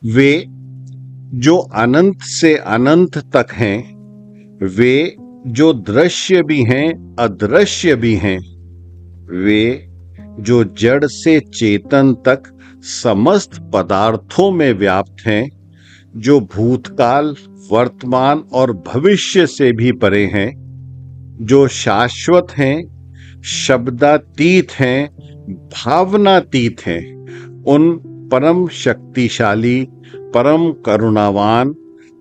वे जो अनंत से अनंत तक हैं, वे जो दृश्य भी हैं अदृश्य भी हैं, वे जो जड़ से चेतन तक समस्त पदार्थों में व्याप्त हैं, जो भूतकाल, वर्तमान और भविष्य से भी परे हैं, जो शाश्वत हैं, शब्दातीत हैं, भावनातीत हैं, उन परम शक्तिशाली, परम करुणावान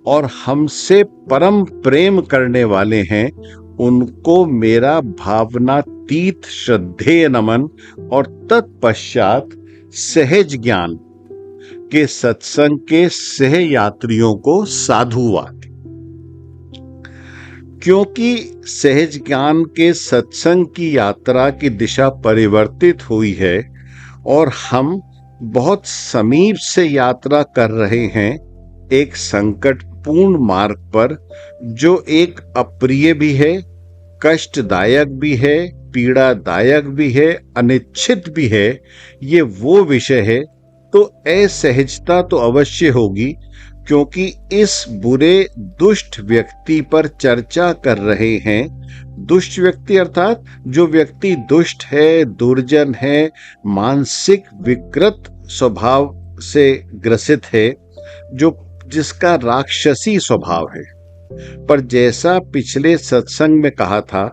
और हमसे परम प्रेम करने वाले हैं, उनको मेरा भावनातीत श्रद्धेय नमन और तत्पश्चात सहज ज्ञान के सत्संग के सह यात्रियों को साधुवाद। क्योंकि सहज ज्ञान के सत्संग की यात्रा की दिशा परिवर्तित हुई है और हम बहुत समीप से यात्रा कर रहे हैं एक संकटपूर्ण मार्ग पर, जो एक अप्रिय भी है, कष्टदायक भी है, पीड़ादायक भी है, अनिश्चित भी है, ये वो विषय है, तो असहजता तो अवश्य होगी, क्योंकि इस बुरे दुष्ट व्यक्ति पर चर्चा कर रहे हैं। दुष्ट व्यक्ति अर्थात जो व्यक्ति दुष्ट है, दुर्जन है, मानसिक विकृत स्वभाव से ग्रसित है, जो जिसका राक्षसी स्वभाव है। पर जैसा पिछले सत्संग में कहा था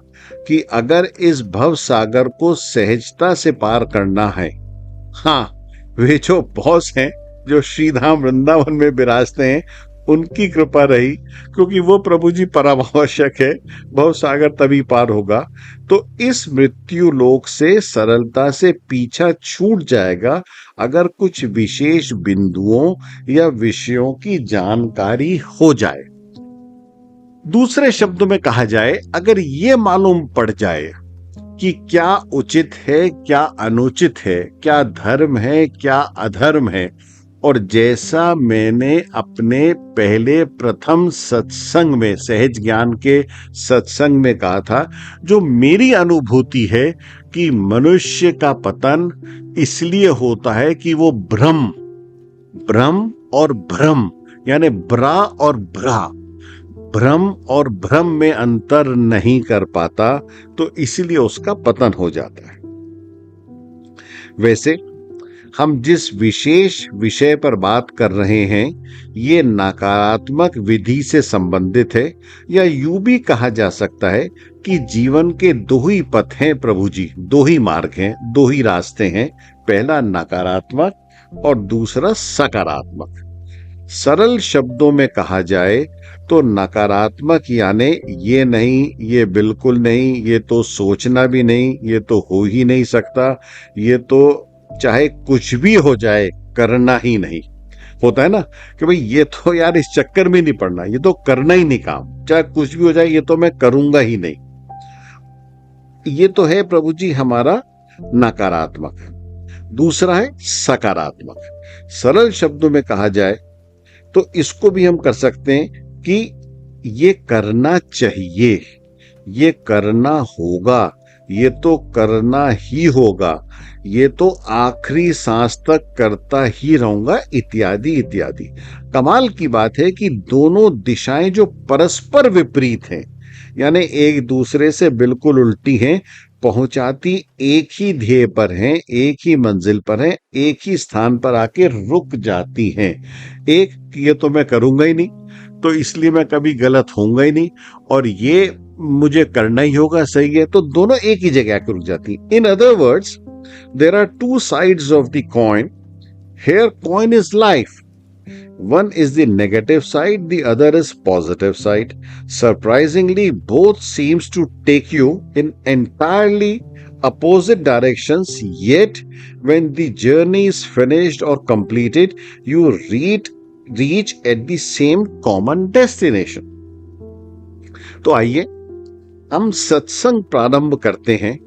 कि अगर इस भव सागर को सहजता से पार करना है, हाँ, वे जो बॉस हैं, जो श्रीधाम वृंदावन में विराजते हैं, उनकी कृपा रही, क्योंकि वो प्रभु जी परम आवश्यक है, भव सागर तभी पार होगा। तो इस मृत्यु लोक से सरलता से पीछा छूट जाएगा अगर कुछ विशेष बिंदुओं या विषयों की जानकारी हो जाए। दूसरे शब्दों में कहा जाए, अगर ये मालूम पड़ जाए कि क्या उचित है, क्या अनुचित है, क्या धर्म है, क्या अधर्म है, और जैसा मैंने अपने पहले प्रथम सत्संग में, सहज ज्ञान के सत्संग में कहा था, जो मेरी अनुभूति है कि मनुष्य का पतन इसलिए होता है कि वो भ्रम और भ्रम यानी ब्रा और भ्रा, भ्रम और भ्रम में अंतर नहीं कर पाता, तो इसलिए उसका पतन हो जाता है। वैसे हम जिस विशेष विषय पर बात कर रहे हैं, ये नकारात्मक विधि से संबंधित है, या यूं भी कहा जा सकता है कि जीवन के दो ही पथ हैं प्रभु जी, दो ही मार्ग हैं, दो ही रास्ते हैं, पहला नकारात्मक और दूसरा सकारात्मक। सरल शब्दों में कहा जाए तो नकारात्मक यानी ये नहीं, ये बिल्कुल नहीं, ये तो सोचना भी नहीं, ये तो हो ही नहीं सकता, ये तो चाहे कुछ भी हो जाए करना ही नहीं। होता है ना कि भाई ये तो यार इस चक्कर में नहीं पड़ना, ये तो करना ही नहीं काम, चाहे कुछ भी हो जाए ये तो मैं करूंगा ही नहीं। ये तो है प्रभु जी हमारा नकारात्मक। दूसरा है सकारात्मक। सरल शब्दों में कहा जाए तो इसको भी हम कर सकते हैं कि ये करना चाहिए, ये करना होगा, ये तो करना ही होगा, ये तो आखिरी सांस तक करता ही रहूंगा, इत्यादि इत्यादि। कमाल की बात है कि दोनों दिशाएं जो परस्पर विपरीत हैं, यानी एक दूसरे से बिल्कुल उल्टी हैं, पहुंचाती एक ही ध्येय पर हैं, एक ही मंजिल पर हैं, एक ही स्थान पर आके रुक जाती हैं। एक, ये तो मैं करूंगा ही नहीं, तो इसलिए मैं कभी गलत होऊंगा ही नहीं, और ये मुझे करना ही होगा, सही है, तो दोनों एक ही जगह आके रुक जाती। In other words, there are two sides of the coin, here coin is life. One is the negative side, the other is positive side. Surprisingly, both seems to take you in entirely opposite directions, yet when the journey is finished or completed, you reach at the same common destination. तो आइए हम सत्संग प्रारंभ करते हैं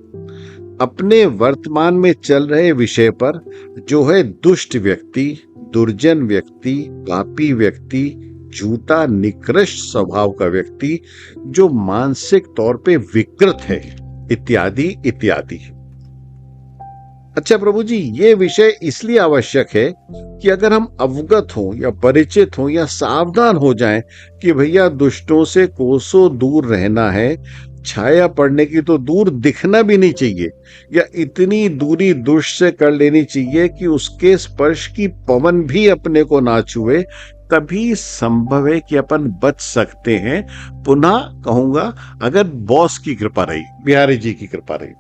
अपने वर्तमान में चल रहे विषय पर, जो है दुष्ट व्यक्ति, दुर्जन व्यक्ति, पापी व्यक्ति, झूठा निकृष्ट स्वभाव का व्यक्ति, जो मानसिक तौर पे विकृत है, इत्यादि इत्यादि। अच्छा प्रभु जी, ये विषय इसलिए आवश्यक है कि अगर हम अवगत हों या परिचित हों या सावधान हो जाएं कि भैया दुष्टों से कोसों दूर रहना है, छाया पड़ने की तो दूर दिखना भी नहीं चाहिए, या इतनी दूरी दुष्ट से कर लेनी चाहिए कि उसके स्पर्श की पवन भी अपने को ना छुए, तभी संभव है कि अपन बच सकते हैं। पुनः कहूंगा, अगर बॉस की कृपा रही, बिहारी जी की कृपा रही।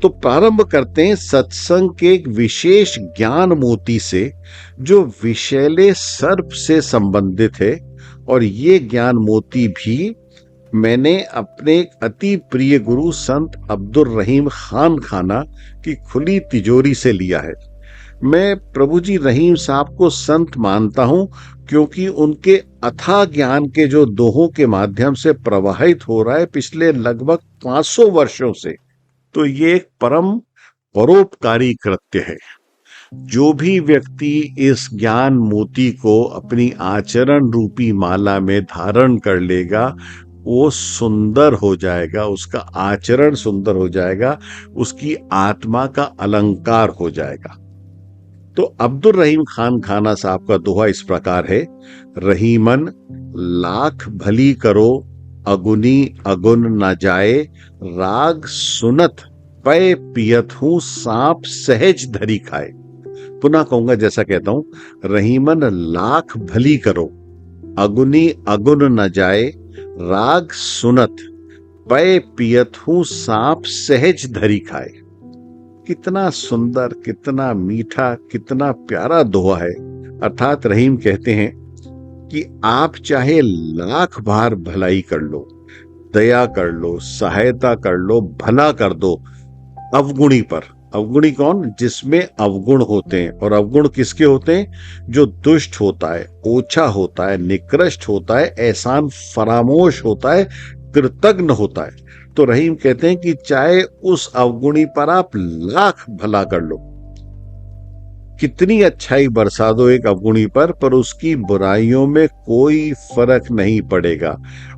तो प्रारंभ करते हैं सत्संग के एक विशेष ज्ञान मोती से, जो विषैले सर्प से संबंधित है। और ये ज्ञान मोती भी मैंने अपने एक अति प्रिय गुरु संत अब्दुल रहीम खान खाना की खुली तिजोरी से लिया है। मैं प्रभु जी रहीम साहब को संत मानता हूं, क्योंकि उनके अथाह ज्ञान के जो दोहों के माध्यम से प्रवाहित हो रहा है पिछले लगभग 500 वर्षों से, तो ये एक परम परोपकारी कृत्य है। जो भी व्यक्ति इस ज्ञान मोती को अपनी आचरण रूपी माला में धारण कर लेगा, वो सुंदर हो जाएगा, उसका आचरण सुंदर हो जाएगा, उसकी आत्मा का अलंकार हो जाएगा। तो अब्दुल रहीम खान खाना साहब का दोहा इस प्रकार है: रहीमन लाख भली करो, अगुनी अगुन न जाए, राग सुनत पय पियत हूं, सांप सहज धरी खाए। पुनः कहूंगा, जैसा कहता हूं, रहीमन लाख भली करो, अगुनी अगुन न जाए, राग सुनत पय पियत हूं, सांप सहज धरी खाए। कितना सुंदर, कितना मीठा, कितना प्यारा दोहा है। अर्थात रहीम कहते हैं कि आप चाहे लाख बार भलाई कर लो, दया कर लो, सहायता कर लो, भला कर दो अवगुणी पर। अवगुणी कौन? जिसमें अवगुण होते हैं। और अवगुण किसके होते हैं? जो दुष्ट होता है, ओछा होता है, निकृष्ट होता है, एहसान फरामोश होता है, कृतज्ञ होता है। तो रहीम कहते हैं कि चाहे उस अवगुणी पर आप लाख भला कर लो, कितनी अच्छाई बरसा दो एक अवगुणी पर उसकी बुराइयों में कोई फर्क नहीं पड़ेगा।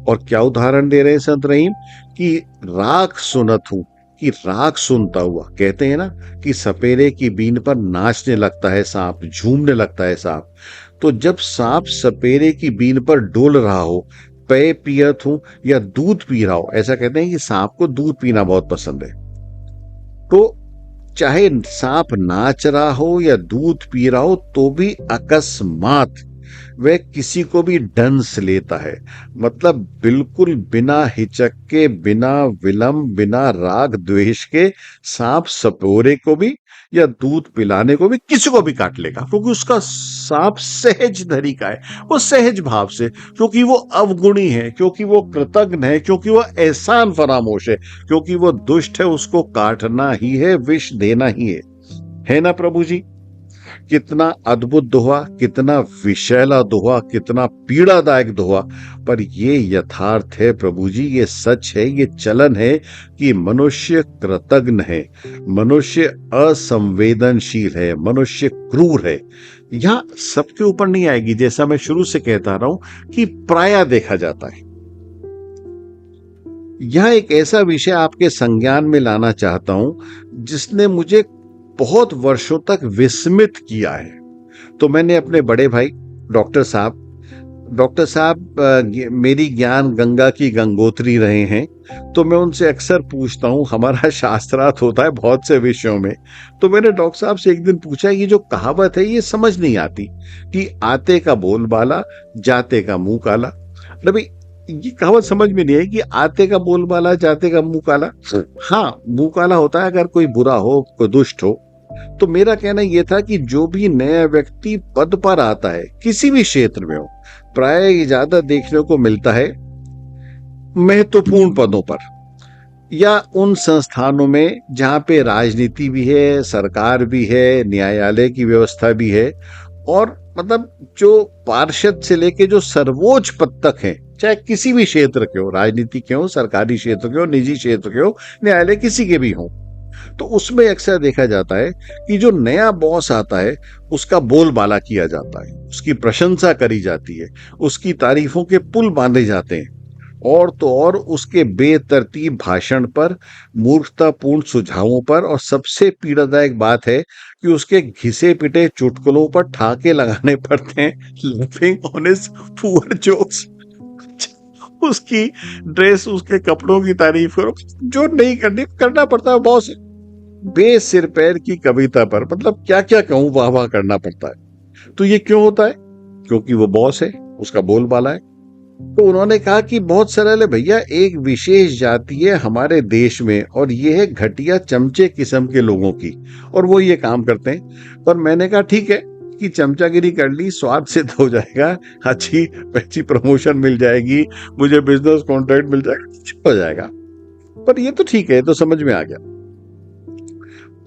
और क्या उदाहरण दे रहे हैं संत रहीम कि राग सुनत हूं, कि राग सुनता हुआ। कहते हैं ना कि सपेरे की बीन पर नाचने लगता है सांप, झूमने लगता है सांप। तो जब सांप सपेरे की बीन पर डोल रहा हो, पेय पियत हूं या दूध पी रहा हो, ऐसा कहते हैं कि सांप को दूध पीना बहुत पसंद है। तो चाहे सांप नाच रहा हो या दूध पी रहा हो, तो भी अकस्मात वह किसी को भी डंस लेता है। मतलब बिल्कुल बिना हिचक के, बिना विलंब, बिना राग द्वेष के सांप सपेरे को भी या दूध पिलाने को भी, किसी को भी काट लेगा, क्योंकि उसका सांप सहज धरी का है। वो सहज भाव से, क्योंकि वो अवगुणी है, क्योंकि वो कृतज्ञ है, क्योंकि वो एहसान फरामोश है, क्योंकि वो दुष्ट है, उसको काटना ही है, विष देना ही है ना प्रभु जी? कितना अद्भुत दोहा, कितना विशैला दोहा, कितना पीड़ादायक दोहा। पर ये यथार्थ है प्रभु जी, ये सच है, ये चलन है कि मनुष्य कृतज्ञ है, मनुष्य असंवेदनशील है, मनुष्य क्रूर है। यहां सबके ऊपर नहीं आएगी, जैसा मैं शुरू से कहता रहा हूं कि प्रायः देखा जाता है। यह एक ऐसा विषय आपके संज्ञान में लाना चाहता हूं जिसने मुझे बहुत वर्षों तक विस्मित किया है। तो मैंने अपने बड़े भाई डॉक्टर साहब मेरी ज्ञान गंगा की गंगोत्री रहे हैं, तो मैं उनसे अक्सर पूछता हूं, हमारा शास्त्रार्थ होता है बहुत से विषयों में। तो मैंने डॉक्टर साहब से एक दिन पूछा, ये जो कहावत है ये समझ नहीं आती कि आते का बोलबाला, जाते का मुंह काला। भाई ये कहावत समझ में नहीं आई कि आते का बोलबाला, जाते का मुंह काला। हाँ, मुंह काला होता है अगर कोई बुरा हो, कोई दुष्ट हो। तो मेरा कहना यह था कि जो भी नया व्यक्ति पद पर आता है, किसी भी क्षेत्र में हो, प्राय ये ज्यादा देखने को मिलता है महत्वपूर्ण पदों पर या उन संस्थानों में जहां पे राजनीति भी है, सरकार भी है, न्यायालय की व्यवस्था भी है, और मतलब जो पार्षद से लेके जो सर्वोच्च पद तक है, चाहे किसी भी क्षेत्र के हो, राजनीति के हो, सरकारी क्षेत्र के हो, निजी क्षेत्र के हो, न्यायालय किसी के भी हो, तो उसमें अक्सर देखा जाता है कि जो नया बॉस आता है उसका बोलबाला किया जाता है, उसकी प्रशंसा करी जाती है, उसकी तारीफों के पुल बांधे जाते हैं। और तो और उसके बेतरतीब भाषण पर, मूर्खतापूर्ण सुझावों पर, और सबसे पीड़ादायक बात है कि उसके घिसे पिटे चुटकुलों पर ठाके लगाने पड़ते हैं, laughing on his poor jokes. उसकी ड्रेस, उसके कपड़ों की तारीफ करो, जो नहीं करनी करना पड़ता है बॉस। बेसिर पैर की कविता पर मतलब क्या क्या कहूं, वाह वाह करना पड़ता है। तो ये क्यों होता है? क्योंकि वो बॉस है, उसका बोलबाला है। तो उन्होंने कहा कि बहुत सरल है भैया, एक विशेष जाति है हमारे देश में, और ये है घटिया चमचे किस्म के लोगों की, और वो ये काम करते हैं। पर मैंने कहा ठीक है कि चमचागिरी कर ली, स्वाद सिद्ध हो जाएगा, अच्छी अच्छी प्रमोशन मिल जाएगी, मुझे बिजनेस कॉन्ट्रैक्ट मिल जाएगा, कुछ हो जाएगा। पर ये तो ठीक है, तो समझ में आ गया।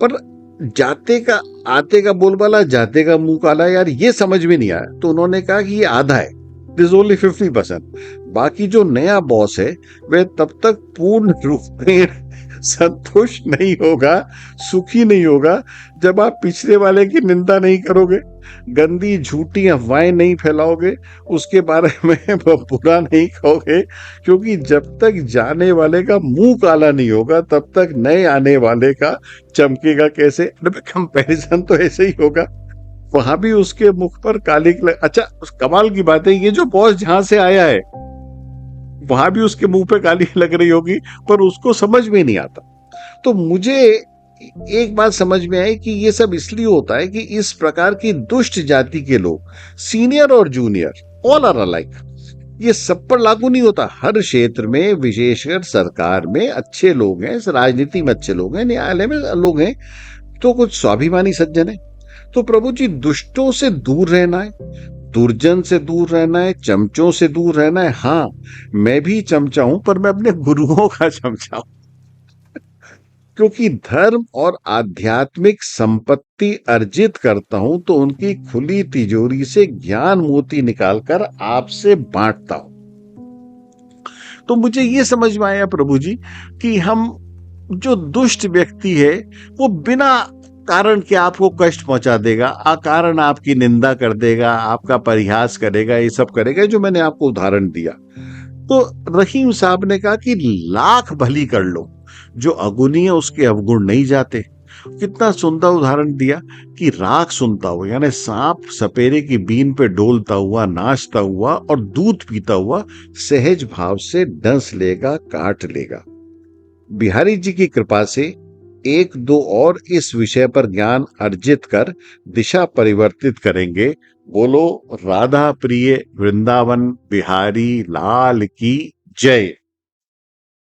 पर जाते का आते का बोलबाला, जाते का मुंह काला, यार ये समझ में नहीं आया। तो उन्होंने कहा कि ये आधा है, दिस ओनली 50%। बाकी जो नया बॉस है वह तब तक पूर्ण रूप में संतुष्ट नहीं होगा, सुखी नहीं होगा, जब आप पिछले वाले की निंदा नहीं करोगे, गंदी झूठी अफवाहें नहीं फैलाओगे, उसके बारे में बुरा नहीं कहोगे। क्योंकि जब तक जाने वाले का मुंह काला नहीं होगा, तब तक नए आने वाले का चमकेगा कैसे? कंपैरिजन तो ऐसे ही होगा। वहां भी उसके मुख पर काली अच्छा, उस कमाल की बात है, ये जो बॉस जहां से आया है वहां भी उसके मुंह पे काली लग रही होगी, पर उसको समझ में नहीं आता। तो मुझे एक बात समझ में आई कि ये सब इसलिए होता है कि इस प्रकार की दुष्ट जाति के लोग, सीनियर और जूनियर, ऑल आर अलाइक। ये सब पर लागू नहीं होता। हर क्षेत्र में, विशेषकर सरकार में अच्छे लोग हैं, राजनीति में अच्छे लोग हैं, न्यायालय में लोग हैं, तो कुछ स्वाभिमानी सज्जन है। तो प्रभु जी, दुष्टों से दूर रहना है, दुर्जन से दूर रहना है, चमचों से दूर रहना है। हाँ, मैं भी चमचा हूं, पर मैं अपने गुरुओं का चमचा हूं। क्योंकि धर्म और आध्यात्मिक संपत्ति अर्जित करता हूं तो उनकी खुली तिजोरी से ज्ञान मोती निकालकर आपसे बांटता हूं। तो मुझे ये समझ में आया प्रभु जी कि हम, जो दुष्ट व्यक्ति है, वो बिना कारण के आपको कष्ट पहुंचा देगा, अकारण आपकी निंदा कर देगा, आपका परिहास करेगा, ये सब करेगा जो मैंने आपको उदाहरण दिया। तो रहीम साहब ने कहा कि लाख भली कर लो, जो अगुनी है उसके अवगुण नहीं जाते। कितना सुंदर उदाहरण दिया कि राख सुनता हुआ, यानी सांप सपेरे की बीन पे डोलता हुआ, नाचता हुआ और दूध पीता हुआ सहज भाव से डंस लेगा, काट लेगा। बिहारी जी की कृपा से एक दो और इस विषय पर ज्ञान अर्जित कर दिशा परिवर्तित करेंगे। बोलो राधा प्रिय वृंदावन बिहारी लाल की जय।